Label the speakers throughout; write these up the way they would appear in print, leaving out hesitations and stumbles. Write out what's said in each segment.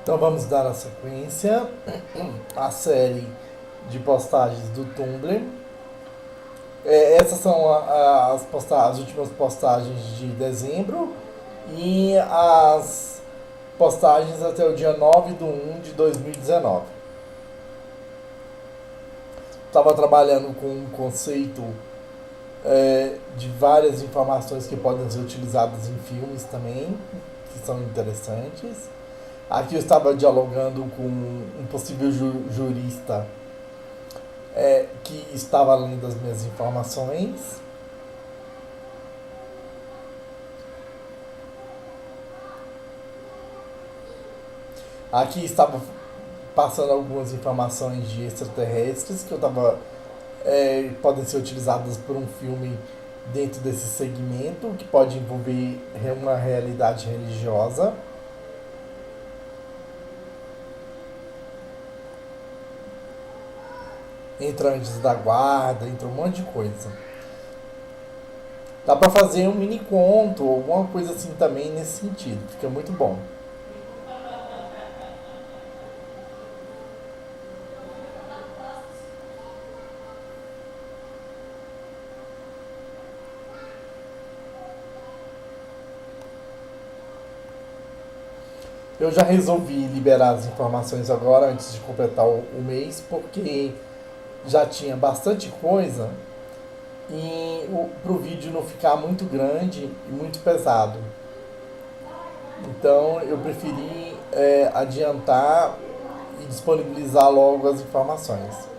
Speaker 1: Então vamos dar a sequência à série de postagens do Tumblr. Essas são as últimas postagens de dezembro e as postagens até o dia 9/1/2019. Estava trabalhando com um conceito de várias informações que podem ser utilizadas em filmes também, que são interessantes. Aqui eu estava dialogando com um possível jurista que estava além das minhas informações. Aqui estava passando algumas informações de extraterrestres que eu estava podem ser utilizadas por um filme dentro desse segmento que pode envolver uma realidade religiosa. Entra anjos da guarda, entra um monte de coisa. Dá pra fazer um mini conto, alguma coisa assim também nesse sentido. Fica muito bom. Eu já resolvi liberar as informações agora, antes de completar o mês, porque já tinha bastante coisa e pro vídeo não ficar muito grande e muito pesado. Então eu preferi adiantar e disponibilizar logo as informações.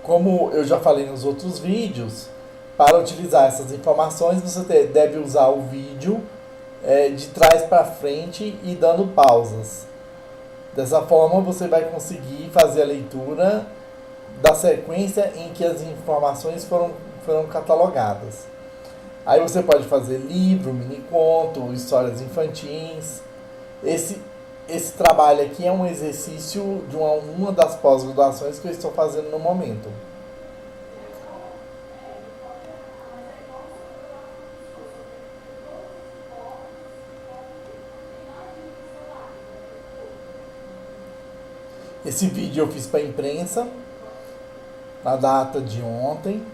Speaker 1: Como eu já falei nos outros vídeos, para utilizar essas informações você deve usar o vídeo de trás para frente e dando pausas. Dessa forma você vai conseguir fazer a leitura da sequência em que as informações foram catalogadas. Aí você pode fazer livro, mini conto, histórias infantis. Esse, esse trabalho aqui é um exercício de uma das pós-graduações que eu estou fazendo no momento. Esse vídeo eu fiz para a imprensa, na data de ontem.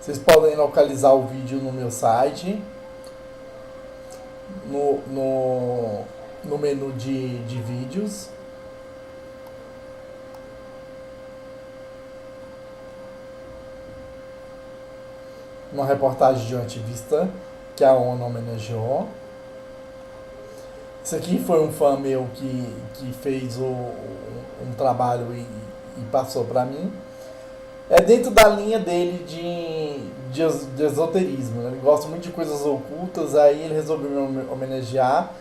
Speaker 1: Vocês podem localizar o vídeo no meu site, no menu de vídeos. Uma reportagem de um ativista que a ONU homenageou. Isso aqui foi um fã meu que fez um trabalho e passou para mim. É dentro da linha dele de esoterismo. Né? Ele gosta muito de coisas ocultas, aí ele resolveu me homenagear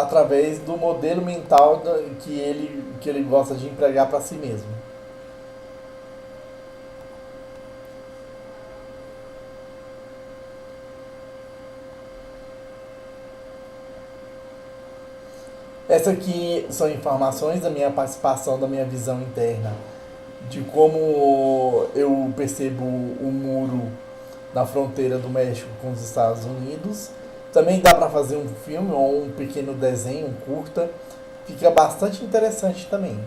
Speaker 1: através do modelo mental que ele gosta de empregar para si mesmo. Essa aqui são informações da minha participação, da minha visão interna, de como eu percebo o muro na fronteira do México com os Estados Unidos. Também dá para fazer um filme ou um pequeno desenho, um curta. Fica bastante interessante também.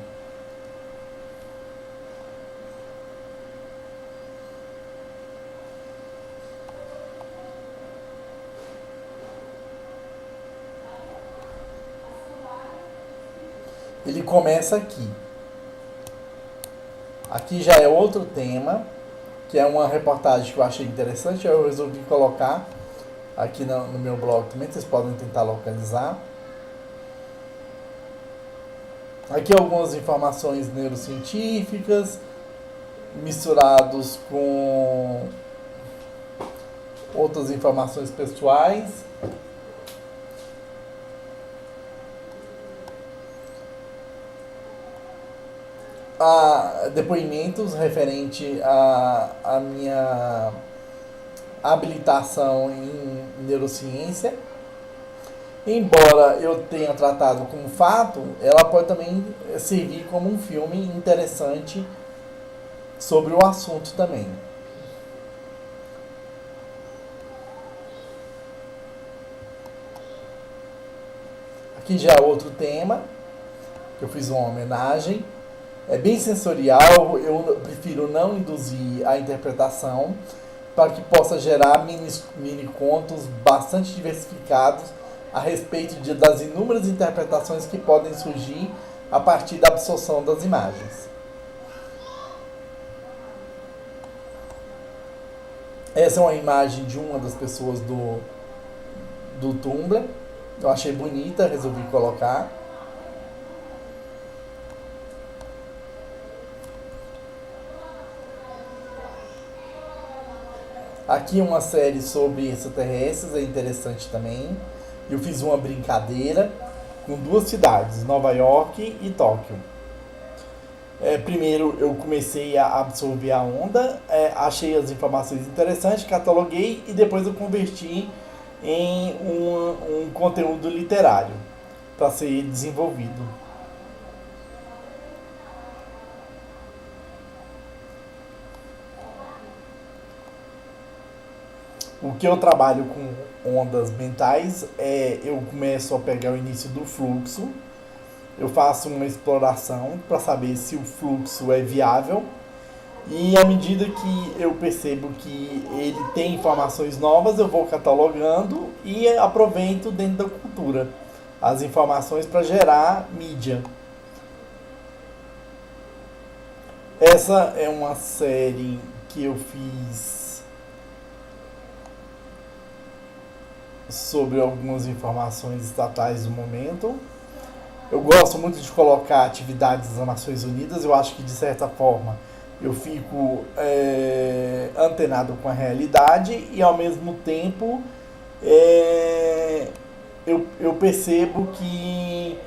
Speaker 1: Ele começa aqui. Aqui já é outro tema, que é uma reportagem que eu achei interessante. Eu resolvi colocar aqui no meu blog também, vocês podem tentar localizar. Aqui algumas informações neurocientíficas misturados com outras informações pessoais. Depoimentos referente à minha habilitação em neurociência. Embora eu tenha tratado como fato, ela pode também servir como um filme interessante sobre o assunto também. Aqui já é outro tema, que eu fiz uma homenagem. É bem sensorial, eu prefiro não induzir a interpretação, para que possa gerar mini contos bastante diversificados a respeito das inúmeras interpretações que podem surgir a partir da absorção das imagens. Essa é uma imagem de uma das pessoas do Tumblr. Eu achei bonita, resolvi colocar. Aqui uma série sobre extraterrestres, é interessante também. Eu fiz uma brincadeira com duas cidades, Nova York e Tóquio. Primeiro eu comecei a absorver a onda, achei as informações interessantes, cataloguei e depois eu converti em um conteúdo literário para ser desenvolvido. O que eu trabalho com ondas mentais eu começo a pegar o início do fluxo, eu faço uma exploração para saber se o fluxo é viável e à medida que eu percebo que ele tem informações novas, eu vou catalogando e aproveito dentro da cultura as informações para gerar mídia. Essa é uma série que eu fiz sobre algumas informações estatais do momento. Eu gosto muito de colocar atividades das Nações Unidas, eu acho que de certa forma eu fico antenado com a realidade e ao mesmo tempo eu percebo que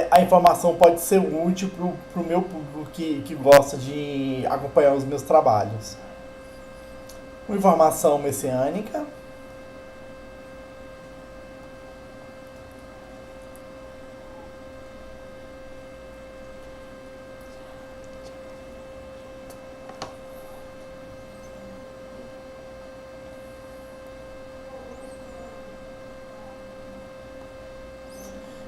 Speaker 1: a informação pode ser útil para o meu público que gosta de acompanhar os meus trabalhos. Uma informação messiânica.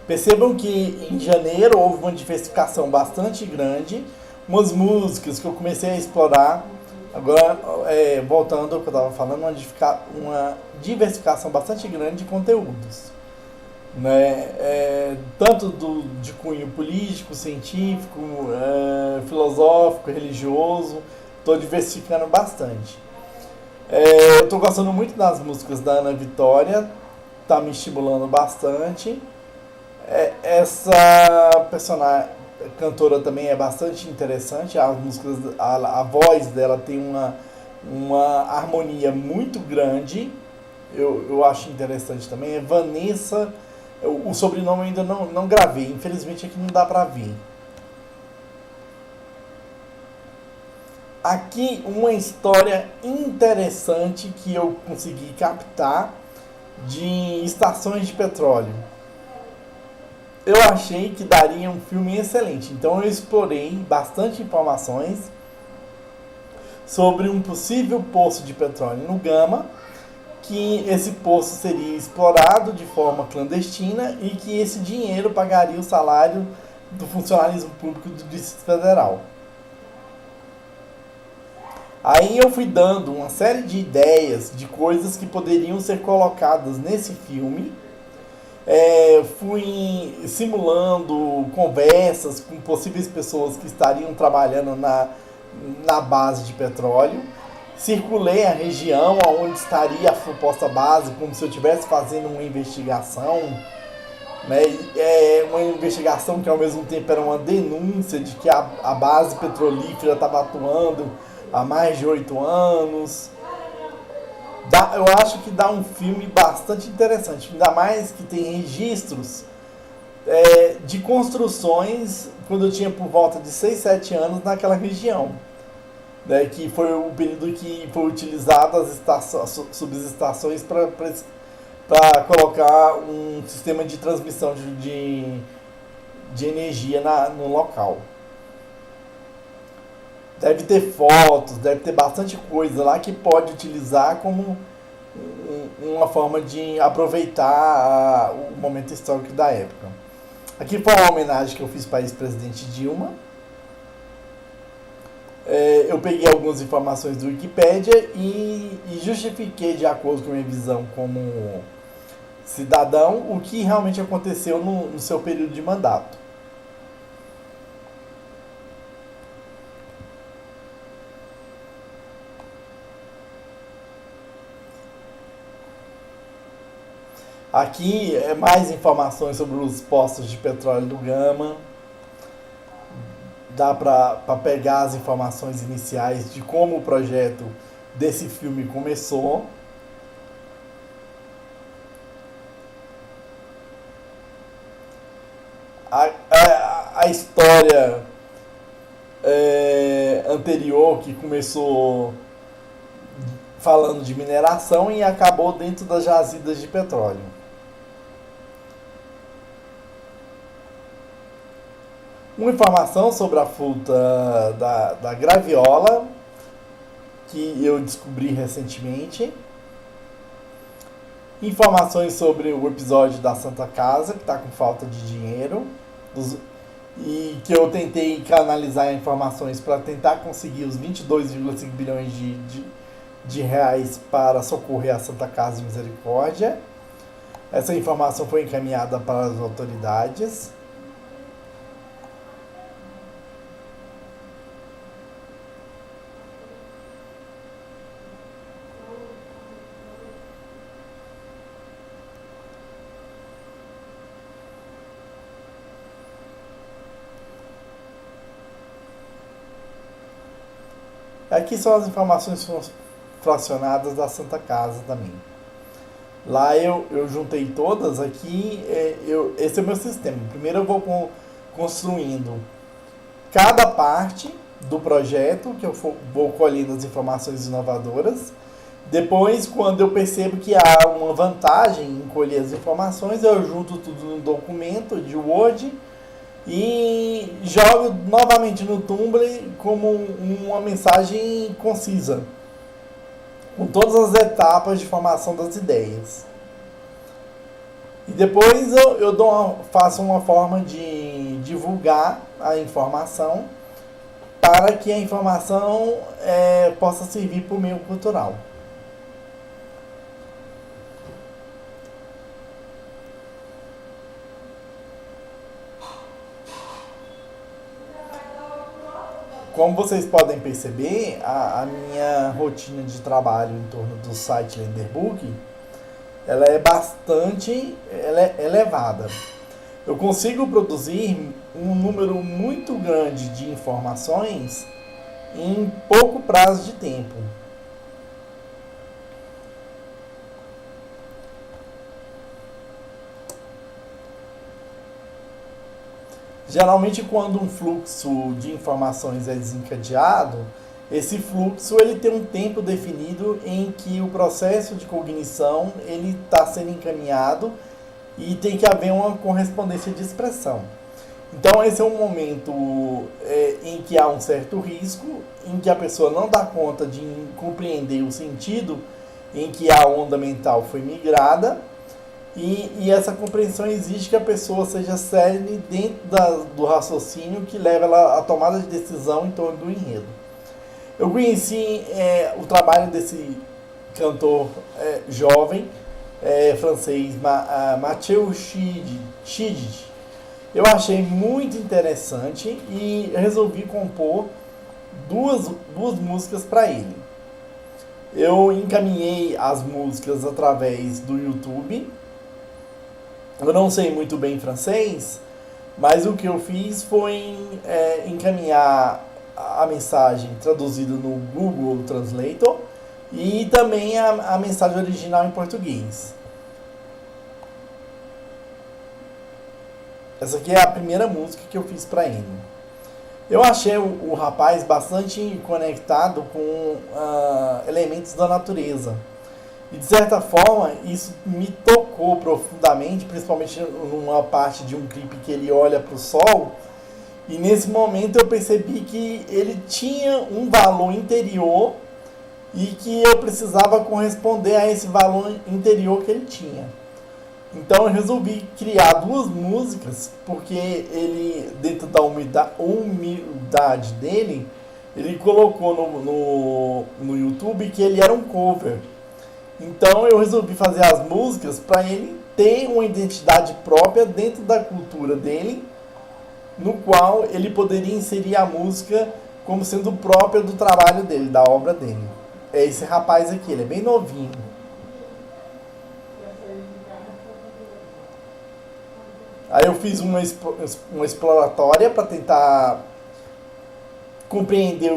Speaker 1: Percebam que em janeiro houve uma diversificação bastante grande, umas músicas que eu comecei a explorar. Agora, voltando ao que eu estava falando, uma diversificação bastante grande de conteúdos, né? Tanto de cunho político, científico, filosófico, religioso, estou diversificando bastante. Eu estou gostando muito das músicas da Ana Vitória, está me estimulando bastante. Essa personagem cantora também é bastante interessante, as músicas, a voz dela tem uma harmonia muito grande, eu acho interessante também. É Vanessa, o sobrenome eu ainda não gravei, infelizmente aqui não dá pra ver. Aqui uma história interessante que eu consegui captar de estações de petróleo. Eu achei que daria um filme excelente, então eu explorei bastante informações sobre um possível poço de petróleo no Gama, que esse poço seria explorado de forma clandestina e que esse dinheiro pagaria o salário do funcionalismo público do Distrito Federal. Aí eu fui dando uma série de ideias de coisas que poderiam ser colocadas nesse filme. Fui simulando conversas com possíveis pessoas que estariam trabalhando na base de petróleo. Circulei a região onde estaria a suposta base, como se eu estivesse fazendo uma investigação, né? Uma investigação que ao mesmo tempo era uma denúncia de que a base petrolífera estava atuando há mais de 8 anos. Eu acho que dá um filme bastante interessante, ainda mais que tem registros de construções quando eu tinha por volta de 6, 7 anos naquela região. né, que foi o período que foi utilizado as subestações para colocar um sistema de transmissão de energia no local. Deve ter fotos, deve ter bastante coisa lá que pode utilizar como uma forma de aproveitar o momento histórico da época. Aqui foi uma homenagem que eu fiz para a ex-presidente Dilma. Eu peguei algumas informações do Wikipedia e justifiquei de acordo com a minha visão como cidadão o que realmente aconteceu no seu período de mandato. Aqui é mais informações sobre os postos de petróleo do Gama. Dá para pegar as informações iniciais de como o projeto desse filme começou. A história anterior, que começou falando de mineração e acabou dentro das jazidas de petróleo. Uma informação sobre a fruta da graviola, que eu descobri recentemente. Informações sobre o episódio da Santa Casa, que está com falta de dinheiro. E que eu tentei canalizar informações para tentar conseguir os 22,5 bilhões de reais para socorrer a Santa Casa de Misericórdia. Essa informação foi encaminhada para as autoridades. Aqui são as informações fracionadas da Santa Casa também. Lá eu juntei todas aqui. Esse é o meu sistema. Primeiro eu vou construindo cada parte do projeto, que eu vou colhendo as informações inovadoras. Depois, quando eu percebo que há uma vantagem em colher as informações, eu junto tudo num documento de Word e jogo novamente no Tumblr como uma mensagem concisa, com todas as etapas de formação das ideias. E depois eu faço uma forma de divulgar a informação para que a informação possa servir para o meio cultural. Como vocês podem perceber, a minha rotina de trabalho em torno do site Lenderbook, ela é bastante elevada. Eu consigo produzir um número muito grande de informações em pouco prazo de tempo. Geralmente, quando um fluxo de informações é desencadeado, esse fluxo ele tem um tempo definido em que o processo de cognição ele está sendo encaminhado e tem que haver uma correspondência de expressão. Então, esse é um momento em que há um certo risco, em que a pessoa não dá conta de compreender o sentido em que a onda mental foi migrada. E essa compreensão exige que a pessoa seja célere dentro do raciocínio que leva ela à tomada de decisão em torno do enredo. Eu conheci o trabalho desse cantor jovem francês, Mathieu Chidid. Eu achei muito interessante e resolvi compor duas músicas para ele. Eu encaminhei as músicas através do YouTube. Eu não sei muito bem francês, mas o que eu fiz foi encaminhar a mensagem traduzida no Google Translator e também a mensagem original em português. Essa aqui é a primeira música que eu fiz para ele. Eu achei o rapaz bastante conectado com elementos da natureza. E de certa forma, isso me tocou profundamente, principalmente numa parte de um clipe que ele olha para o sol. E nesse momento eu percebi que ele tinha um valor interior e que eu precisava corresponder a esse valor interior que ele tinha. Então eu resolvi criar duas músicas, porque ele, dentro da humildade dele, ele colocou no YouTube que ele era um cover. Então eu resolvi fazer as músicas para ele ter uma identidade própria dentro da cultura dele, no qual ele poderia inserir a música como sendo própria do trabalho dele, da obra dele. É esse rapaz aqui, ele é bem novinho. Aí eu fiz uma exploratória para tentar compreender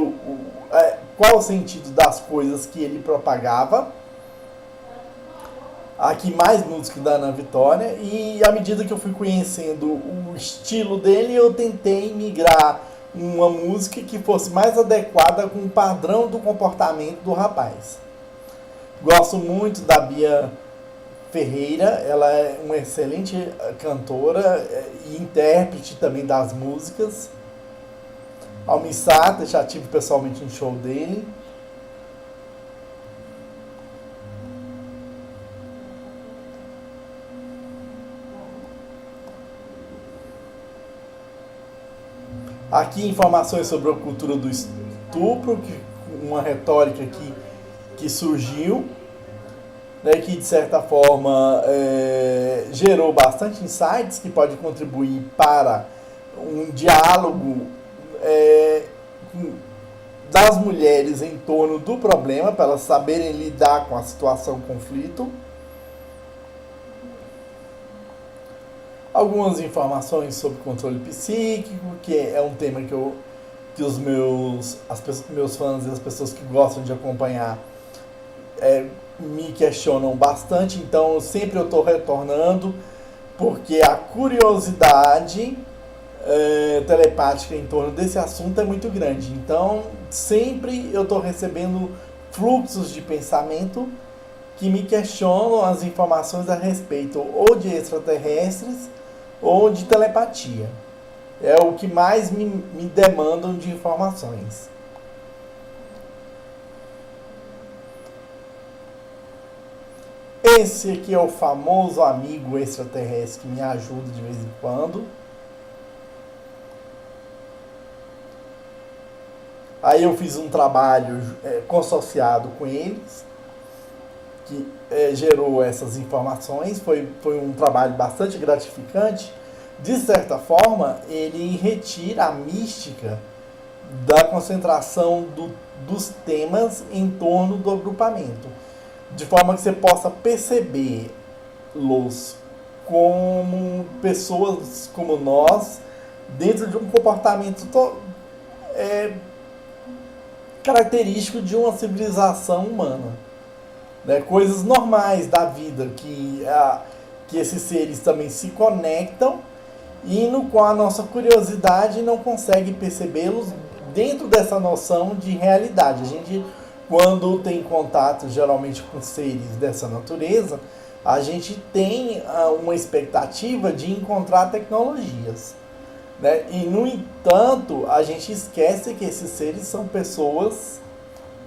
Speaker 1: qual o sentido das coisas que ele propagava. Aqui mais música da Ana Vitória. E à medida que eu fui conhecendo o estilo dele, eu tentei migrar uma música que fosse mais adequada com o padrão do comportamento do rapaz. Gosto muito da Bia Ferreira, ela é uma excelente cantora e intérprete também das músicas. Almir Sater, já tive pessoalmente um show dele. Aqui informações sobre a cultura do estupro, uma retórica que surgiu, né, que de certa forma gerou bastante insights que pode contribuir para um diálogo das mulheres em torno do problema, para elas saberem lidar com a situação conflito. Algumas informações sobre controle psíquico, que é um tema que os meus fãs e as pessoas que gostam de acompanhar me questionam bastante, então sempre eu estou retornando, porque a curiosidade telepática em torno desse assunto é muito grande. Então sempre eu estou recebendo fluxos de pensamento que me questionam as informações a respeito ou de extraterrestres ou de telepatia. É o que mais me demandam de informações. Esse aqui é o famoso amigo extraterrestre que me ajuda de vez em quando. Aí eu fiz um trabalho consorciado com eles, que gerou essas informações. Foi um trabalho bastante gratificante. De certa forma, ele retira a mística da concentração dos temas em torno do agrupamento, de forma que você possa percebê-los como pessoas como nós, dentro de um comportamento característico de uma civilização humana, né? Coisas normais da vida que esses seres também se conectam e no qual a nossa curiosidade não consegue percebê-los dentro dessa noção de realidade. A gente, quando tem contato geralmente com seres dessa natureza, a gente tem uma expectativa de encontrar tecnologias, né? E no entanto, a gente esquece que esses seres são pessoas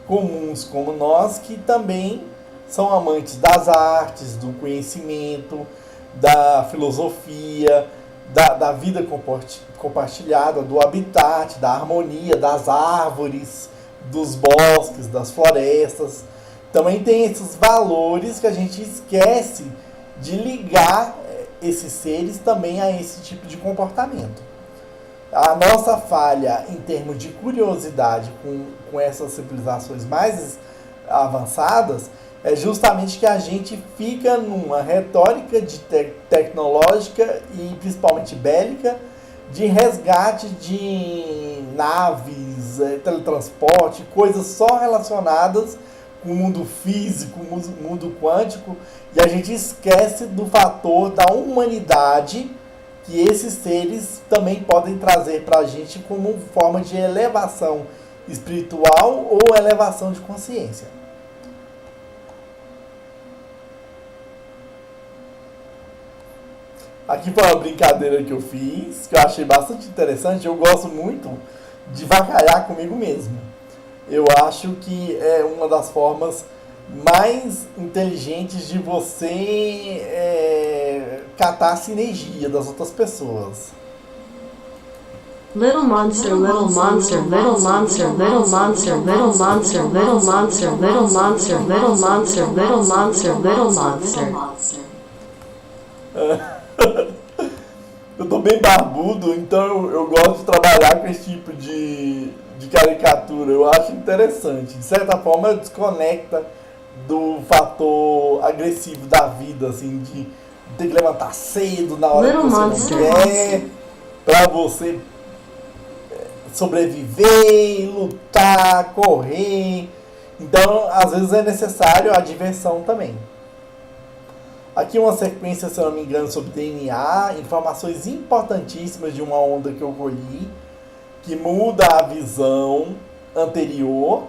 Speaker 1: comuns como nós, que também são amantes das artes, do conhecimento, da filosofia, da vida compartilhada, do habitat, da harmonia, das árvores, dos bosques, das florestas. Também tem esses valores que a gente esquece de ligar esses seres também a esse tipo de comportamento. A nossa falha em termos de curiosidade com essas civilizações mais avançadas é justamente que a gente fica numa retórica tecnológica e principalmente bélica, de resgate de naves, teletransporte, coisas só relacionadas com o mundo físico, mundo quântico, e a gente esquece do fator da humanidade que esses seres também podem trazer para a gente como forma de elevação espiritual ou elevação de consciência. Aqui foi uma brincadeira que eu fiz, que eu achei bastante interessante. Eu gosto muito de vacalhar comigo mesmo. Eu acho que é uma das formas mais inteligentes de você catar a sinergia das outras pessoas.
Speaker 2: Little monster, little monster, little monster, little monster, little monster, little monster, little monster, little monster, little monster, little monster.
Speaker 1: Eu tô bem barbudo, então eu gosto de trabalhar com esse tipo de caricatura. Eu acho interessante. De certa forma, desconecta do fator agressivo da vida, assim, de ter que levantar cedo na hora que você não quer, pra você sobreviver, lutar, correr. Então, às vezes é necessário a diversão também. Aqui uma sequência, se eu não me engano, sobre DNA, informações importantíssimas de uma onda que eu colhi, que muda a visão anterior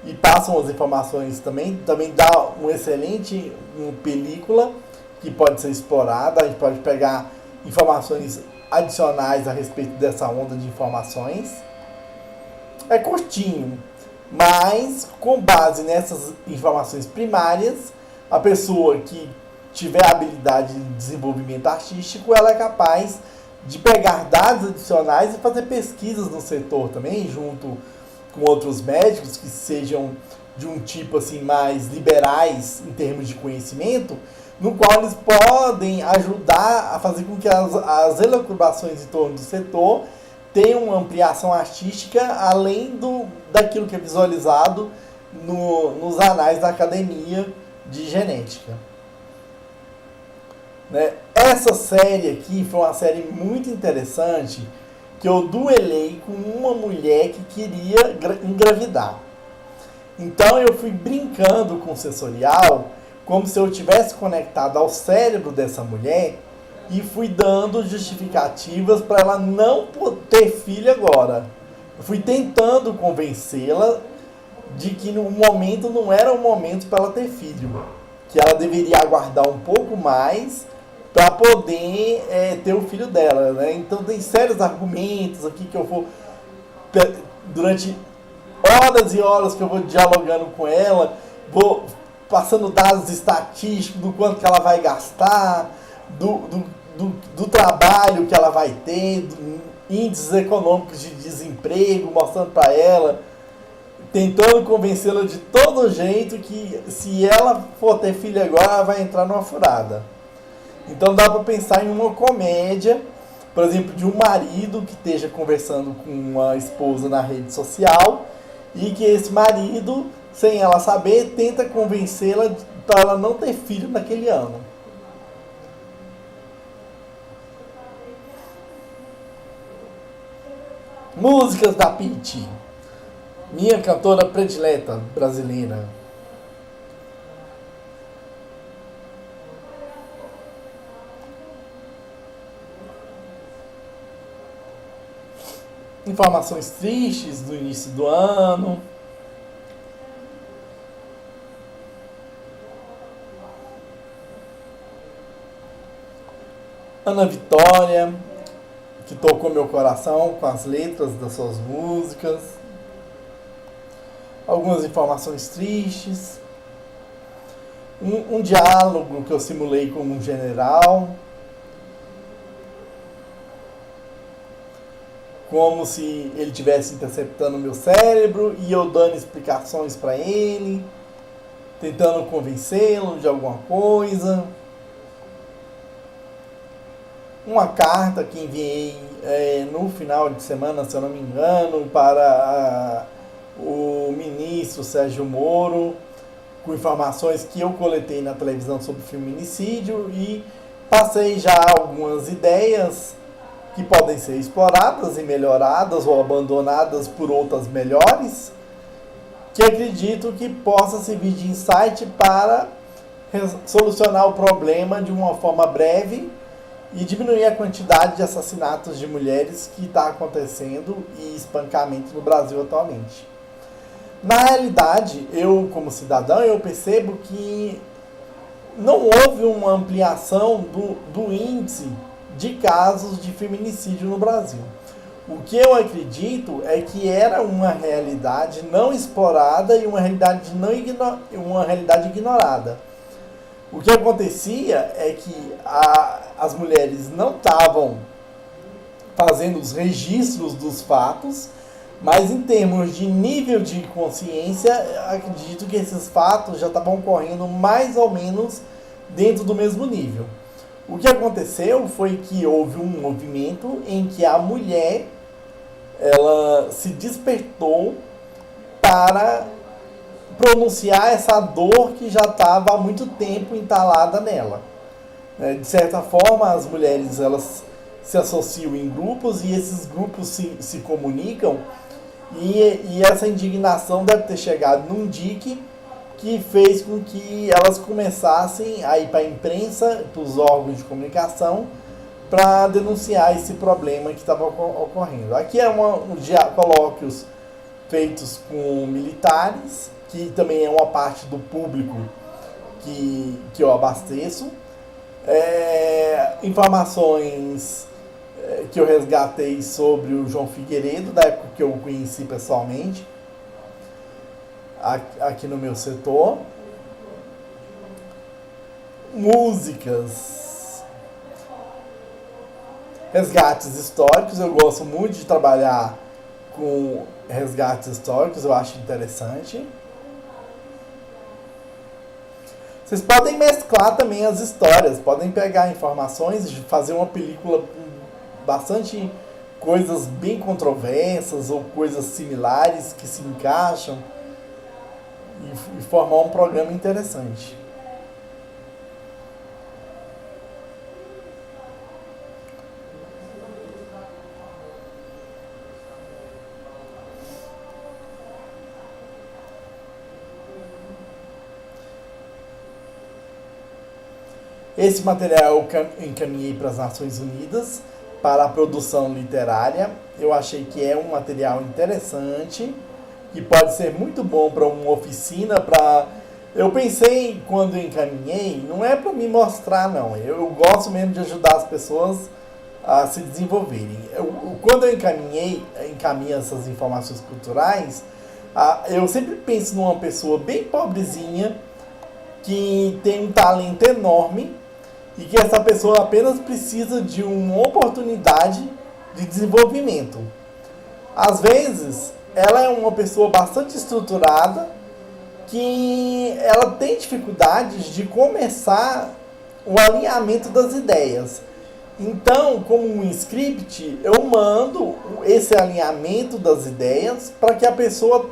Speaker 1: e passam as informações também dá uma excelente película que pode ser explorada. A gente pode pegar informações adicionais a respeito dessa onda de informações. É curtinho, mas com base nessas informações primárias, a pessoa que tiver habilidade de desenvolvimento artístico, ela é capaz de pegar dados adicionais e fazer pesquisas no setor também, junto com outros médicos que sejam de um tipo assim mais liberais em termos de conhecimento, no qual eles podem ajudar a fazer com que as elucubrações em torno do setor tenham uma ampliação artística além daquilo que é visualizado nos anais da academia de genética. Né? Essa série aqui foi uma série muito interessante que eu duelei com uma mulher que queria engravidar. Então eu fui brincando com o sensorial como se eu tivesse conectado ao cérebro dessa mulher e fui dando justificativas para ela não ter filho agora. Eu fui tentando convencê-la de que no momento não era o momento para ela ter filho, que ela deveria aguardar um pouco mais para poder ter o filho dela, né? Então tem sérios argumentos aqui que eu vou durante horas e horas que eu vou dialogando com ela, vou passando dados estatísticos do quanto que ela vai gastar, do trabalho que ela vai ter, índices econômicos de desemprego, mostrando para ela, tentando convencê-la de todo jeito que se ela for ter filho agora, ela vai entrar numa furada. Então dá para pensar em uma comédia, por exemplo, de um marido que esteja conversando com uma esposa na rede social e que esse marido, sem ela saber, tenta convencê-la para ela não ter filho naquele ano. Músicas da Pitty, minha cantora predileta brasileira. Informações tristes do início do ano. Ana Vitória, que tocou meu coração com as letras das suas músicas. Algumas informações tristes. Um diálogo que eu simulei como um general. Como se ele estivesse interceptando o meu cérebro e eu dando explicações para ele, tentando convencê-lo de alguma coisa. Uma carta que enviei no final de semana, se eu não me engano, para o ministro Sérgio Moro, com informações que eu coletei na televisão sobre o feminicídio e passei já algumas ideias que podem ser exploradas e melhoradas ou abandonadas por outras melhores, que acredito que possa servir de insight para solucionar o problema de uma forma breve e diminuir a quantidade de assassinatos de mulheres que está acontecendo e espancamento no Brasil atualmente. Na realidade, eu como cidadão, eu percebo que não houve uma ampliação do índice de casos de feminicídio no Brasil. O que eu acredito é que era uma realidade não explorada e uma realidade ignorada. O que acontecia é que as mulheres não estavam fazendo os registros dos fatos, mas em termos de nível de consciência, acredito que esses fatos já estavam ocorrendo mais ou menos dentro do mesmo nível. O que aconteceu foi que houve um movimento em que a mulher ela se despertou para pronunciar essa dor que já estava há muito tempo entalada nela. De certa forma, as mulheres elas se associam em grupos e esses grupos se comunicam e essa indignação deve ter chegado num dique que fez com que elas começassem a ir para a imprensa, para os órgãos de comunicação, para denunciar esse problema que estava ocorrendo. Aqui é colóquios feitos com militares, que também é uma parte do público que eu abasteço. Informações que eu resgatei sobre o João Figueiredo, da época que eu o conheci pessoalmente, aqui no meu setor. Músicas, resgates históricos, eu gosto muito de trabalhar com resgates históricos, eu acho interessante. Vocês podem mesclar também as histórias, podem pegar informações e fazer uma película com bastante coisas bem controversas ou coisas similares que se encaixam e formar um programa interessante. Esse material eu encaminhei para as Nações Unidas para a produção literária. Eu achei que é um material interessante, que pode ser muito bom para uma oficina. Eu pensei, quando eu encaminhei, não é para me mostrar, não. Eu gosto mesmo de ajudar as pessoas a se desenvolverem. Quando eu encaminho essas informações culturais, eu sempre penso numa pessoa bem pobrezinha, que tem um talento enorme e que essa pessoa apenas precisa de uma oportunidade de desenvolvimento. Às vezes, ela é uma pessoa bastante estruturada que ela tem dificuldades de começar o alinhamento das ideias. Então, como um script, eu mando esse alinhamento das ideias para que a pessoa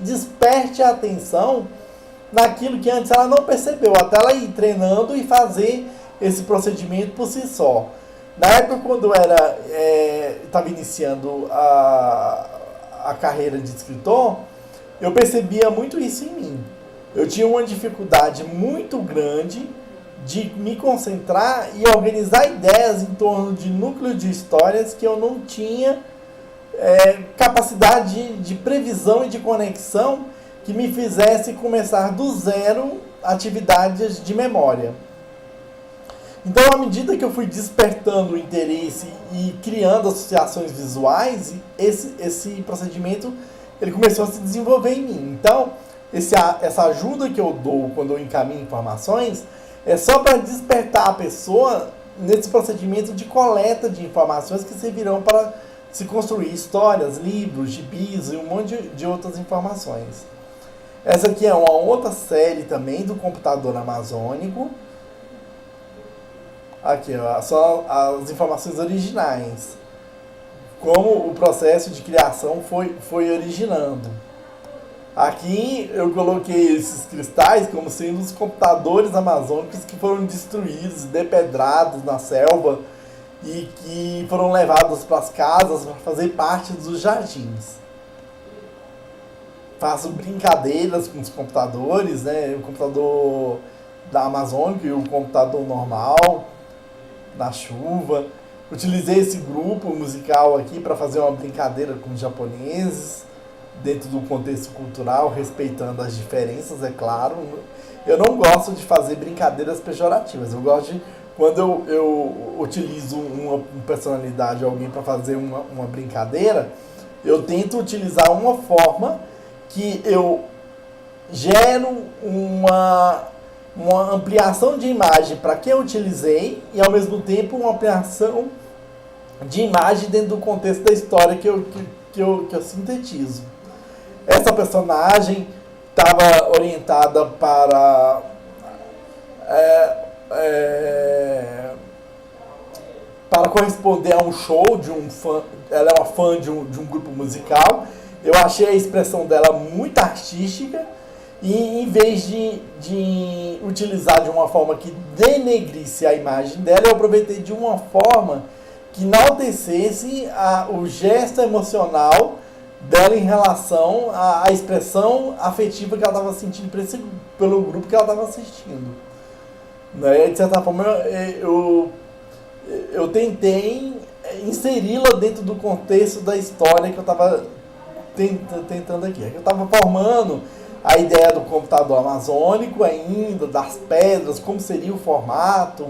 Speaker 1: desperte a atenção naquilo que antes ela não percebeu, até ela ir treinando e fazer esse procedimento por si só. Na época, quando eu estava iniciando a carreira de escritor, eu percebia muito isso em mim. Eu tinha uma dificuldade muito grande de me concentrar e organizar ideias em torno de núcleos de histórias que eu não tinha capacidade de previsão e de conexão que me fizesse começar do zero atividades de memória. Então, à medida que eu fui despertando o interesse e criando associações visuais, esse procedimento ele começou a se desenvolver em mim. Então, essa ajuda que eu dou quando eu encaminho informações é só para despertar a pessoa nesse procedimento de coleta de informações que servirão para se construir histórias, livros, gibis e um monte de outras informações. Essa aqui é uma outra série também do computador amazônico. Aqui, ó, só as informações originais. Como o processo de criação foi originando. Aqui eu coloquei esses cristais como sendo os computadores amazônicos que foram destruídos, depedrados na selva e que foram levados para as casas para fazer parte dos jardins. Faço brincadeiras com os computadores, né? O computador da Amazônica e o computador normal. na chuva. Utilizei esse grupo musical aqui para fazer uma brincadeira com os japoneses, dentro do contexto cultural, respeitando as diferenças, é claro. Eu não gosto de fazer brincadeiras pejorativas. Eu gosto de, quando eu utilizo uma personalidade, alguém para fazer uma brincadeira, eu tento utilizar uma forma que eu gero uma ampliação de imagem para quem eu utilizei e, ao mesmo tempo, uma ampliação de imagem dentro do contexto da história que eu sintetizo. Essa personagem estava orientada para para corresponder a um show de um fã. Ela é uma fã de um grupo musical. Eu achei a expressão dela muito artística e, em vez de utilizar de uma forma que denegrisse a imagem dela, eu aproveitei de uma forma que enaltecesse o gesto emocional dela em relação à expressão afetiva que ela estava sentindo pelo grupo que ela estava assistindo. Né? De certa forma, eu tentei inseri-la dentro do contexto da história que eu estava tentando aqui. Eu estava formando a ideia do computador amazônico ainda, das pedras, como seria o formato.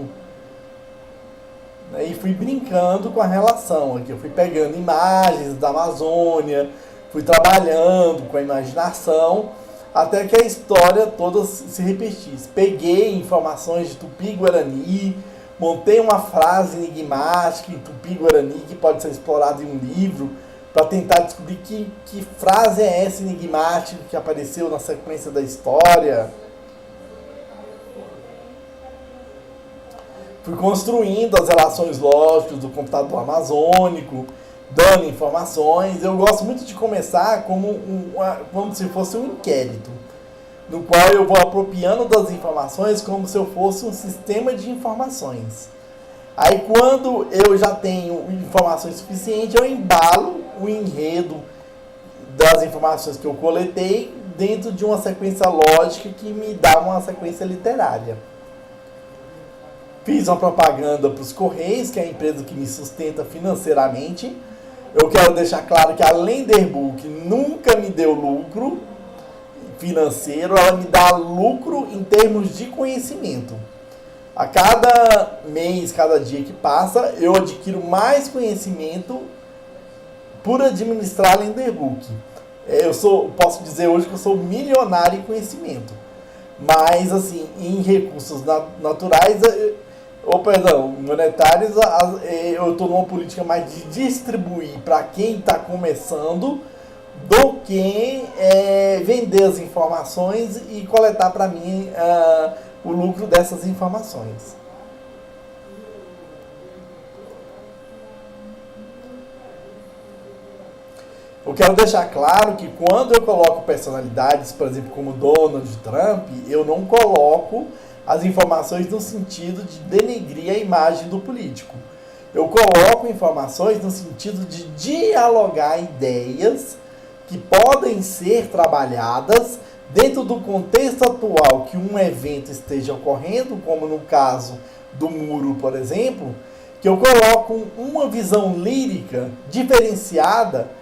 Speaker 1: E fui brincando com a relação aqui. Eu fui pegando imagens da Amazônia, fui trabalhando com a imaginação, até que a história toda se repetisse. Peguei informações de Tupi-Guarani, montei uma frase enigmática em Tupi-Guarani que pode ser explorada em um livro, para tentar descobrir que frase é essa enigmática que apareceu na sequência da história. Fui construindo as relações lógicas do computador amazônico, dando informações. Eu gosto muito de começar como se fosse um inquérito, no qual eu vou apropriando das informações como se eu fosse um sistema de informações. Aí, quando eu já tenho informações suficientes, eu embalo o enredo das informações que eu coletei dentro de uma sequência lógica que me dá uma sequência literária. Fiz uma propaganda para os Correios, que é a empresa que me sustenta financeiramente. Eu quero deixar claro que a Lenderbook nunca me deu lucro financeiro, ela me dá lucro em termos de conhecimento. A cada mês, cada dia que passa, eu adquiro mais conhecimento por administrar a Lenderbook. Posso dizer hoje que eu sou milionário em conhecimento. Mas, assim, em recursos naturais, monetários, eu estou numa política mais de distribuir para quem está começando do que vender as informações e coletar para mim o lucro dessas informações. Eu quero deixar claro que quando eu coloco personalidades, por exemplo, como Donald Trump, eu não coloco as informações no sentido de denegrir a imagem do político. Eu coloco informações no sentido de dialogar ideias que podem ser trabalhadas dentro do contexto atual que um evento esteja ocorrendo, como no caso do muro, por exemplo, que eu coloco uma visão lírica diferenciada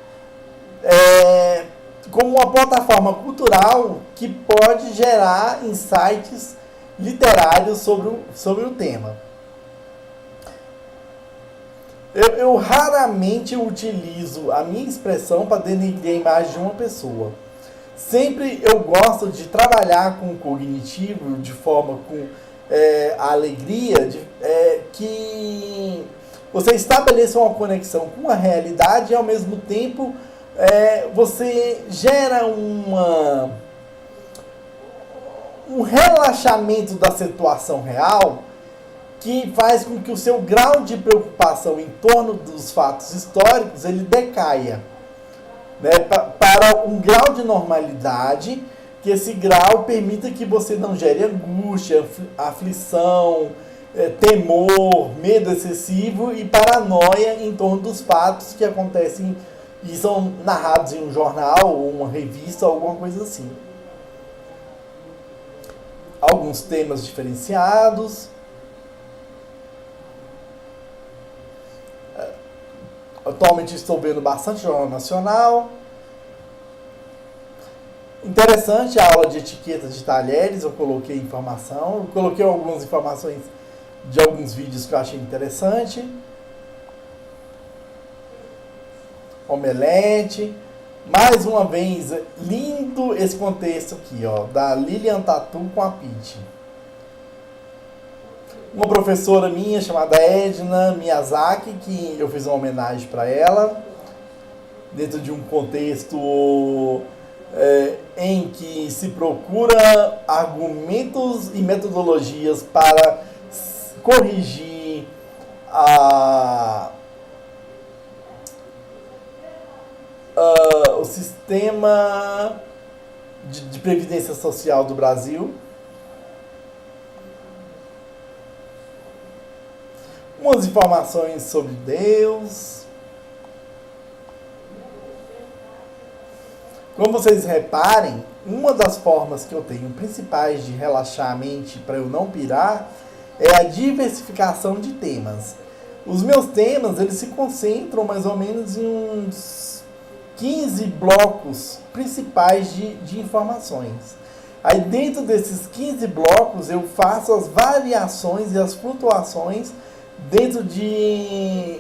Speaker 1: como uma plataforma cultural que pode gerar insights literários sobre o tema. Eu raramente utilizo a minha expressão para denegrir a imagem de uma pessoa. Sempre eu gosto de trabalhar com o cognitivo de forma com a alegria que você estabeleça uma conexão com a realidade e, ao mesmo tempo, você gera um relaxamento da situação real que faz com que o seu grau de preocupação em torno dos fatos históricos ele decaia, né, para um grau de normalidade, que esse grau permita que você não gere angústia, aflição, temor, medo excessivo e paranoia em torno dos fatos que acontecem e são narrados em um jornal ou uma revista ou alguma coisa assim. Alguns temas diferenciados. Atualmente estou vendo bastante Jornal Nacional. Interessante a aula de etiqueta de talheres, eu coloquei informação. Eu coloquei algumas informações de alguns vídeos que eu achei interessante. Omelete. Mais uma vez, lindo esse contexto aqui, ó, da Lilian Tatu com a Pitty. Uma professora minha chamada Edna Miyazaki, que eu fiz uma homenagem para ela, dentro de um contexto em que se procura argumentos e metodologias para corrigir o sistema de previdência social do Brasil. Umas informações sobre Deus. Como vocês reparem, uma das formas que eu tenho principais de relaxar a mente para eu não pirar é a diversificação de temas. Os meus temas, eles se concentram mais ou menos em uns 15 blocos principais de informações. Aí dentro desses 15 blocos eu faço as variações e as flutuações dentro de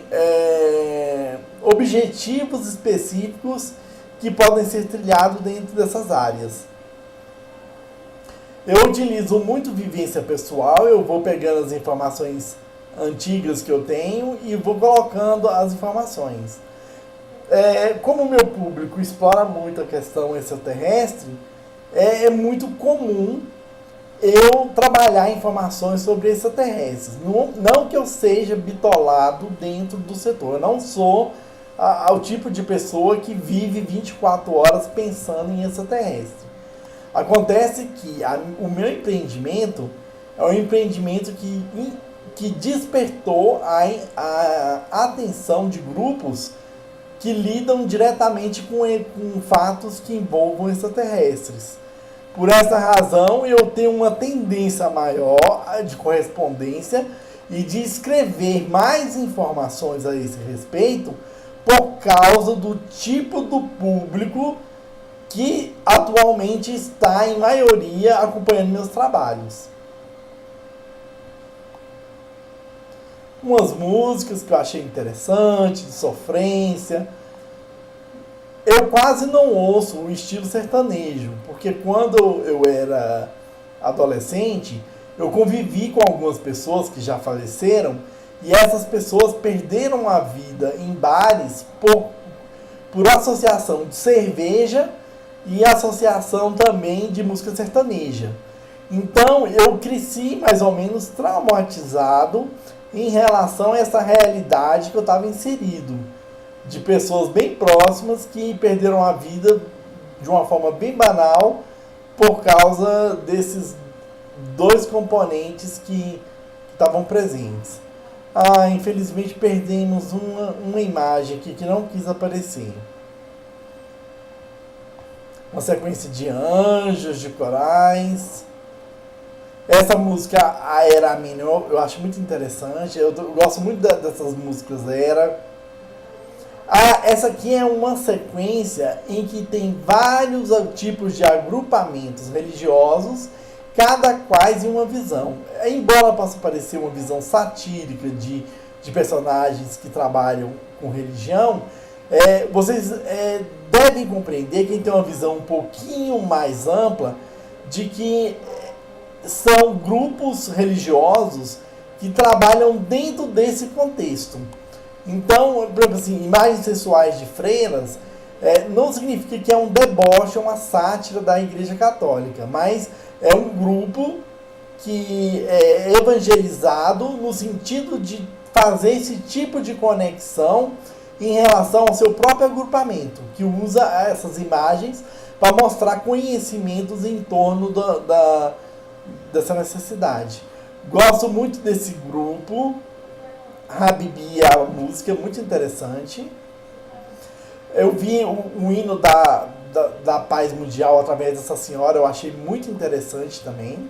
Speaker 1: objetivos específicos que podem ser trilhados dentro dessas áreas. Eu utilizo muito vivência pessoal, eu vou pegando as informações antigas que eu tenho e vou colocando as informações. Como o meu público explora muito a questão extraterrestre, é muito comum eu trabalhar informações sobre extraterrestres. Não que eu seja bitolado dentro do setor. Eu não sou o tipo de pessoa que vive 24 horas pensando em extraterrestre. Acontece que o meu empreendimento é um empreendimento que despertou a atenção de grupos que lidam diretamente com fatos que envolvam extraterrestres. Por essa razão, eu tenho uma tendência maior de correspondência e de escrever mais informações a esse respeito por causa do tipo do público que atualmente está, em maioria, acompanhando meus trabalhos. Umas músicas que eu achei interessante, de sofrência. Eu quase não ouço o estilo sertanejo, porque quando eu era adolescente, eu convivi com algumas pessoas que já faleceram, e essas pessoas perderam a vida em bares por associação de cerveja e associação também de música sertaneja. Então eu cresci mais ou menos traumatizado em relação a essa realidade que eu estava inserido, de pessoas bem próximas que perderam a vida de uma forma bem banal por causa desses dois componentes que estavam presentes. Infelizmente perdemos uma imagem aqui que não quis aparecer. Uma sequência de anjos, de corais. Essa música, a Era Minor, eu acho muito interessante. Eu gosto muito dessas músicas Era. Essa aqui é uma sequência em que tem vários tipos de agrupamentos religiosos, cada quais em uma visão. Embora possa parecer uma visão satírica de personagens que trabalham com religião, vocês devem compreender, quem tem uma visão um pouquinho mais ampla, de que são grupos religiosos que trabalham dentro desse contexto. Então, por exemplo, assim, imagens sexuais de freiras não significa que é um deboche, uma sátira da Igreja Católica, mas é um grupo que é evangelizado no sentido de fazer esse tipo de conexão em relação ao seu próprio agrupamento, que usa essas imagens para mostrar conhecimentos em torno dessa necessidade. Gosto muito desse grupo. Habibi, a música é muito interessante. Eu vi um hino da paz mundial através dessa senhora, eu achei muito interessante também.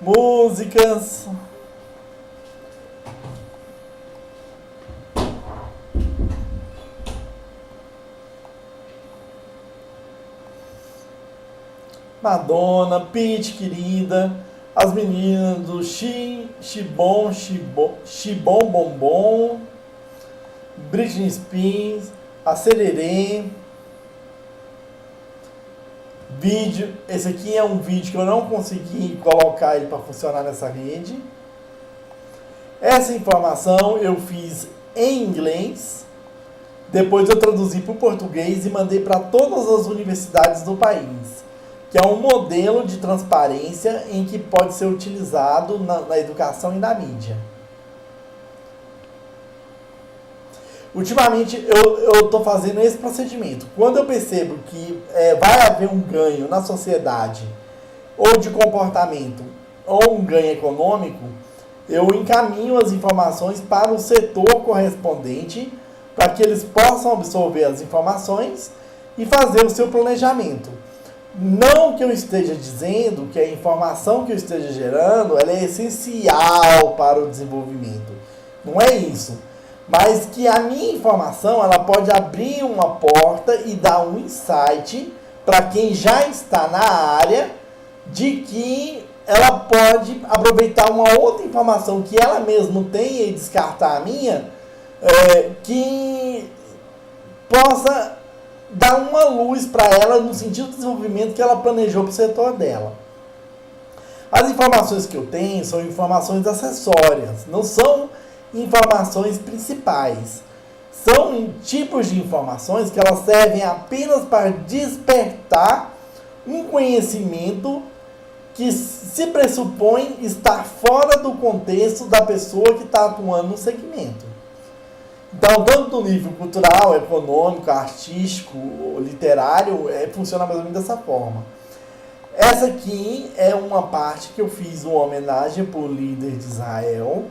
Speaker 1: Músicas. Madonna, Pitty Querida, as meninas do Xibom Bombom, Britney Spears, a Sererê. Vídeo, esse aqui é um vídeo que eu não consegui colocar ele para funcionar nessa rede. Essa informação eu fiz em inglês, depois eu traduzi para o português e mandei para todas as universidades do país, que é um modelo de transparência em que pode ser utilizado na educação e na mídia. Ultimamente eu estou fazendo esse procedimento. Quando eu percebo que vai haver um ganho na sociedade, ou de comportamento, ou um ganho econômico, eu encaminho as informações para o setor correspondente, para que eles possam absorver as informações e fazer o seu planejamento. Não que eu esteja dizendo que a informação que eu esteja gerando ela é essencial para o desenvolvimento. Não é isso. Mas que a minha informação ela pode abrir uma porta e dar um insight para quem já está na área de que ela pode aproveitar uma outra informação que ela mesma tem e descartar a minha, que possa dar uma luz para ela no sentido do desenvolvimento que ela planejou para o setor dela. As informações que eu tenho são informações acessórias, não são informações principais. São tipos de informações que elas servem apenas para despertar um conhecimento que se pressupõe estar fora do contexto da pessoa que está atuando no segmento. Então, tanto no nível cultural, econômico, artístico, literário, funciona mais ou menos dessa forma. Essa aqui é uma parte que eu fiz uma homenagem para o líder de Israel,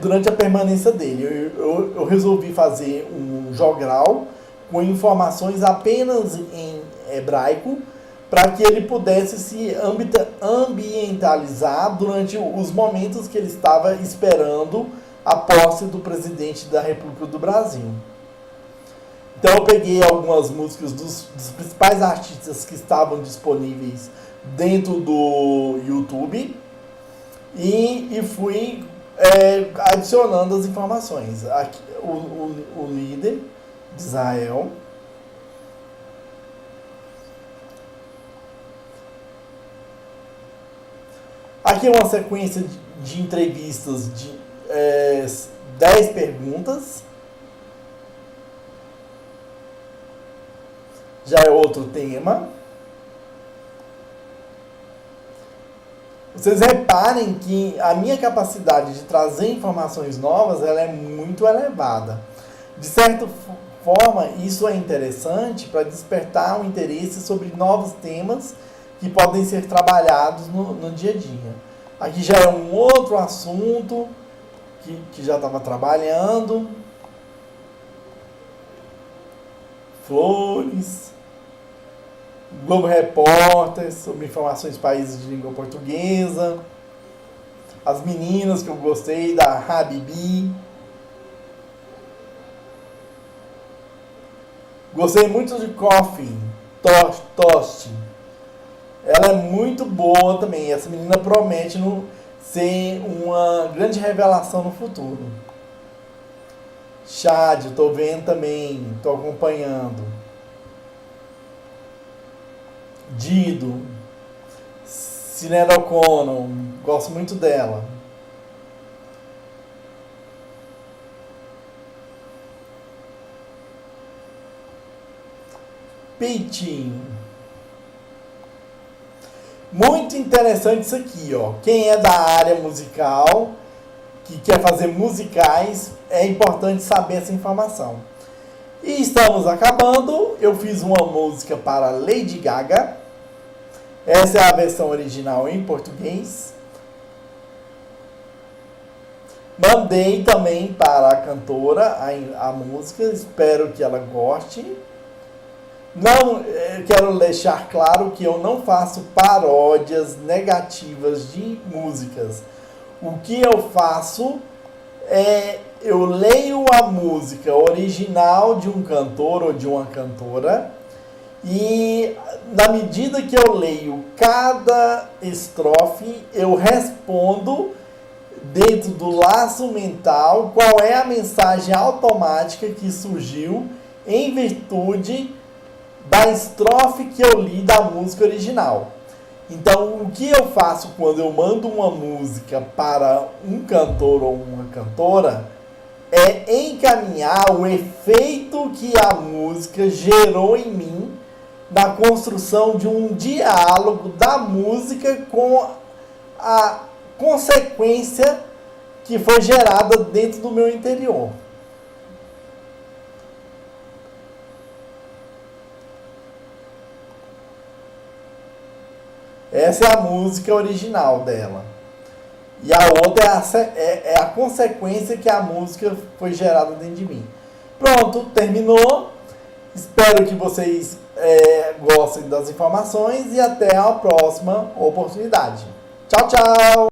Speaker 1: durante a permanência dele. Eu resolvi fazer um jogral com informações apenas em hebraico, para que ele pudesse se ambientalizar durante os momentos que ele estava esperando a posse do presidente da República do Brasil. Então eu peguei algumas músicas dos principais artistas que estavam disponíveis dentro do YouTube e fui adicionando as informações. Aqui, o líder de Israel. Aqui é uma sequência de entrevistas de 10 perguntas. Já é outro tema. Vocês reparem que a minha capacidade de trazer informações novas ela é muito elevada. De certa forma, isso é interessante para despertar um interesse sobre novos temas que podem ser trabalhados no dia a dia. Aqui já é um outro assunto que já estava trabalhando. Flores. Globo Repórter, sobre informações de países de língua portuguesa. As meninas que eu gostei, da Habibi. Gostei muito de Coffee, Toast. Ela é muito boa também. Essa menina promete ser uma grande revelação no futuro. Chad, estou vendo também, estou acompanhando. Dido, Sinéad O'Connell, gosto muito dela. Pitty. Muito interessante isso aqui, ó. Quem é da área musical, que quer fazer musicais, é importante saber essa informação. E estamos acabando. Eu fiz uma música para Lady Gaga. Essa é a versão original em português. Mandei também para a cantora a música. Espero que ela goste. Não, quero deixar claro que eu não faço paródias negativas de músicas. O que eu faço eu leio a música original de um cantor ou de uma cantora E na medida que eu leio cada estrofe, eu respondo dentro do laço mental qual é a mensagem automática que surgiu em virtude da estrofe que eu li da música original. Então, o que eu faço quando eu mando uma música para um cantor ou uma cantora é encaminhar o efeito que a música gerou em mim na construção de um diálogo da música com a consequência que foi gerada dentro do meu interior. Essa é a música original dela. E a outra é a consequência que a música foi gerada dentro de mim. Pronto, terminou. Espero que vocês gostem das informações e até a próxima oportunidade. Tchau, tchau!